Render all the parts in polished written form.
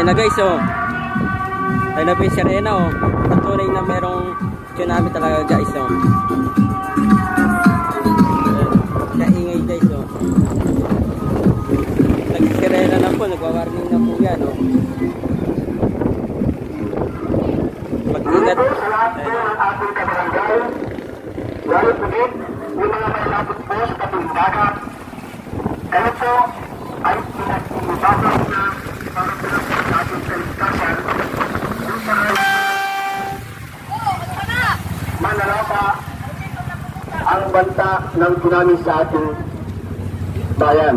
Ayan na guys, oh. Ayan na po yung sirena, oh. Patunay na merong tsunami talaga guys, oh. Kaingay guys, oh. Nagsirena na po, nagwawarning na po yan, oh. Mag-ingat. Sa lahat po ng ating kabarangay, lalo pagit yung mga malapit po sa tabing dagat. Kayo po ay pinag-imbasok na para po sa ating kaligtasan yung sa manalapa ang banta ng tsunami sa ating bayan.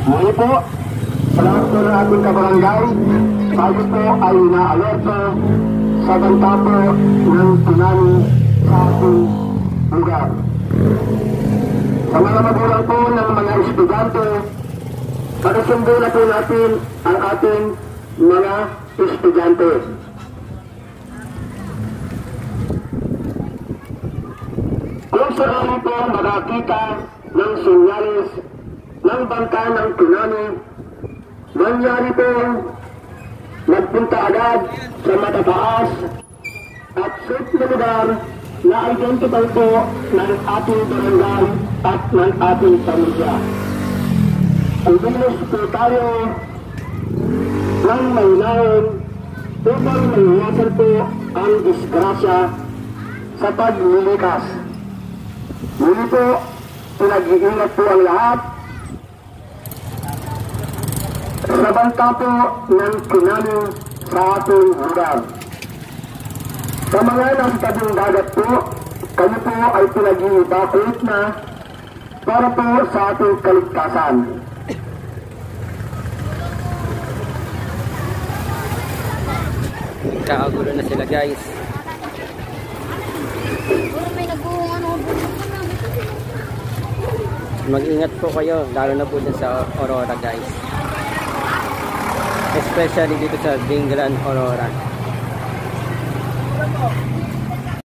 Muli po, sa lahat po ng ating kabarangay, tayo po ay na-alerto sa banta po ng tsunami sa ating lugar. Sa mga magulang po ng mga estudyante, pagkasundo na po natin ang ating mga estudyante. Kung sakali po makakita ng senyales ng bangka ng tsunami, mangyari po magpunta agad sa matataas at safe na lugar na identify po ng ating barangay at ng ating pamilya. Ibilis po tayo ng maynaon upang maiwasan po ang disgrasya sa paglilikas. Muli po, pinag-iingat po ang lahat sa banta po ng tsunami sa ating lugar. Sa mga nasa tabing dagat po, kayo po ay pinag-i-evacuate na para po sa ating kaligtasan. Kakagulo na sila guys. Mag-ingat po kayo, lalo na po dyan sa Aurora guys. Especially dito sa Dinglan, Aurora.